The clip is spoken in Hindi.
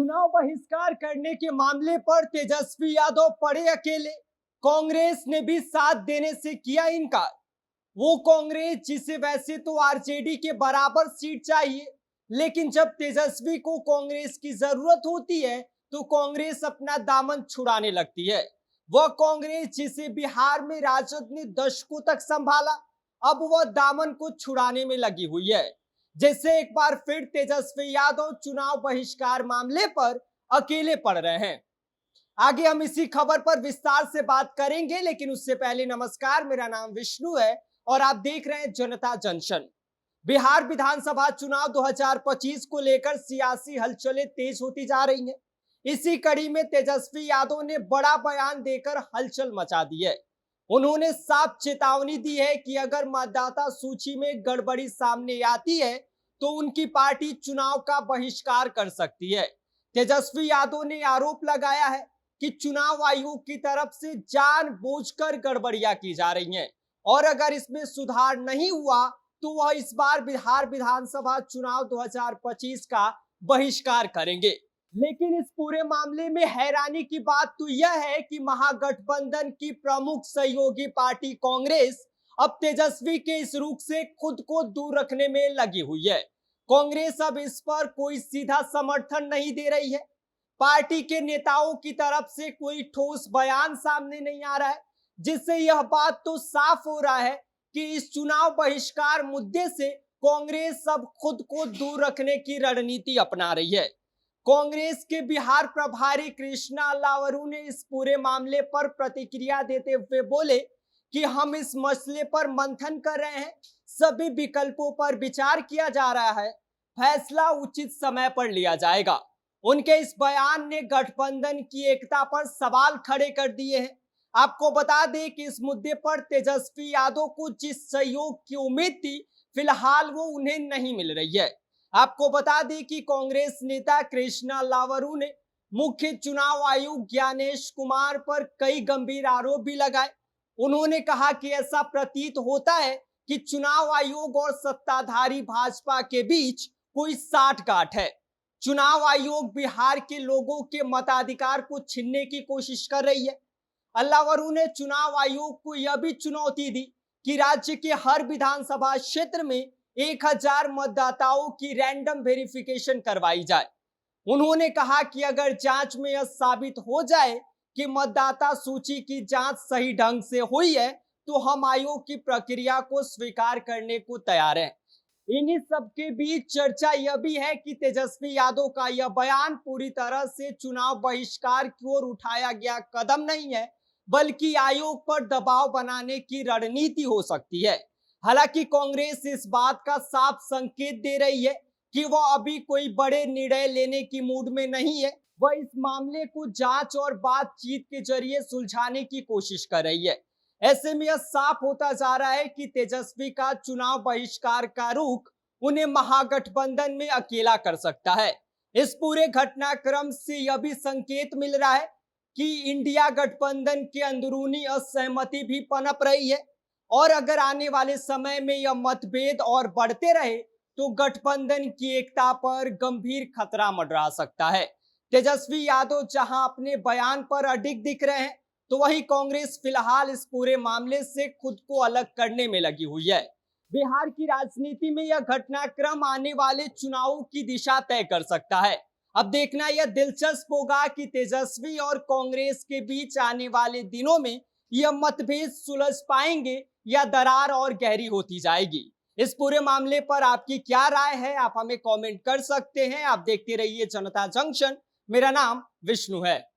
चुनाव बहिष्कार करने के मामले पर तेजस्वी यादव पड़े अकेले। कांग्रेस ने भी साथ देने से किया इनकार। वो कांग्रेस जिसे वैसे तो आरजेडी के बराबर सीट चाहिए, लेकिन जब तेजस्वी को कांग्रेस की जरूरत होती है तो कांग्रेस अपना दामन छुड़ाने लगती है। वह कांग्रेस जिसे बिहार में राजद ने दशकों तक संभाला, अब वह दामन को छुड़ाने में लगी हुई है। जैसे एक बार फिर तेजस्वी यादव चुनाव बहिष्कार मामले पर अकेले पड़ रहे हैं। आगे हम इसी खबर पर विस्तार से बात करेंगे, लेकिन उससे पहले नमस्कार, मेरा नाम विष्णु है और आप देख रहे हैं जनता जंक्शन। बिहार विधानसभा चुनाव 2025 को लेकर सियासी हलचलें तेज होती जा रही हैं। इसी कड़ी में तेजस्वी यादव ने बड़ा बयान देकर हलचल मचा दी है। उन्होंने साफ चेतावनी दी है कि अगर मतदाता सूची में गड़बड़ी सामने आती है तो उनकी पार्टी चुनाव का बहिष्कार कर सकती है। तेजस्वी यादव ने आरोप लगाया है कि चुनाव आयोग की तरफ से जानबूझकर गड़बड़ियां की जा रही हैं और अगर इसमें सुधार नहीं हुआ तो वह इस बार बिहार विधानसभा चुनाव 2025 का बहिष्कार करेंगे। लेकिन इस पूरे मामले में हैरानी की बात तो यह है कि महागठबंधन की प्रमुख सहयोगी पार्टी कांग्रेस अब तेजस्वी के इस रुख से खुद को दूर रखने में लगी हुई है। कांग्रेस अब इस पर कोई सीधा समर्थन नहीं दे रही है। पार्टी के नेताओं की तरफ से कोई ठोस बयान सामने नहीं आ रहा है, जिससे यह बात तो साफ हो रहा है कि इस चुनाव बहिष्कार मुद्दे से कांग्रेस अब खुद को दूर रखने की रणनीति अपना रही है। कांग्रेस के बिहार प्रभारी कृष्णा लावरू ने इस पूरे मामले पर प्रतिक्रिया देते हुए बोले कि हम इस मसले पर मंथन कर रहे हैं, सभी विकल्पों पर विचार किया जा रहा है, फैसला उचित समय पर लिया जाएगा। उनके इस बयान ने गठबंधन की एकता पर सवाल खड़े कर दिए हैं। आपको बता दें कि इस मुद्दे पर तेजस्वी यादव को जिस सहयोग की उम्मीद थी, फिलहाल वो उन्हें नहीं मिल रही है। आपको बता दें कि कांग्रेस नेता कृष्णा लावरू ने मुख्य चुनाव आयुक्त ज्ञानेश कुमार पर कई गंभीर आरोप भी लगाए। उन्होंने कहा कि ऐसा प्रतीत होता है कि चुनाव आयोग और सत्ताधारी भाजपा के बीच कोई साठगांठ है। चुनाव आयोग बिहार के लोगों के मताधिकार को छीनने की कोशिश कर रही है। लावरू ने चुनाव आयोग को यह भी चुनौती दी कि राज्य के हर विधानसभा क्षेत्र में 1000 मतदाताओं की रैंडम वेरिफिकेशन करवाई जाए। उन्होंने कहा कि अगर जांच में यह साबित हो जाए कि मतदाता सूची की जांच सही ढंग से हुई है तो हम आयोग की प्रक्रिया को स्वीकार करने को तैयार हैं। इन्हीं सबके बीच चर्चा यह भी है कि तेजस्वी यादव का यह बयान पूरी तरह से चुनाव बहिष्कार की ओर उठाया गया कदम नहीं है, बल्कि आयोग पर दबाव बनाने की रणनीति हो सकती है। हालांकि कांग्रेस इस बात का साफ संकेत दे रही है कि वह अभी कोई बड़े निर्णय लेने की मूड में नहीं है। वह इस मामले को जांच और बातचीत के जरिए सुलझाने की कोशिश कर रही है। ऐसे में यह साफ होता जा रहा है कि तेजस्वी का चुनाव बहिष्कार का रुख उन्हें महागठबंधन में अकेला कर सकता है। इस पूरे घटनाक्रम से यह भी संकेत मिल रहा है कि इंडिया गठबंधन के अंदरूनी असहमति भी पनप रही है और अगर आने वाले समय में यह मतभेद और बढ़ते रहे तो गठबंधन की एकता पर गंभीर खतरा मंडरा सकता है। तेजस्वी यादव जहां अपने बयान पर अडिग दिख रहे हैं, तो वहीं कांग्रेस फिलहाल इस पूरे मामले से खुद को अलग करने में लगी हुई है। बिहार की राजनीति में यह घटनाक्रम आने वाले चुनावों की दिशा तय कर सकता है। अब देखना यह दिलचस्प होगा कि तेजस्वी और कांग्रेस के बीच आने वाले दिनों में यह मतभेद सुलझ पाएंगे या दरार और गहरी होती जाएगी। इस पूरे मामले पर आपकी क्या राय है, आप हमें कमेंट कर सकते हैं। आप देखते रहिए जनता जंक्शन। मेरा नाम विष्णु है।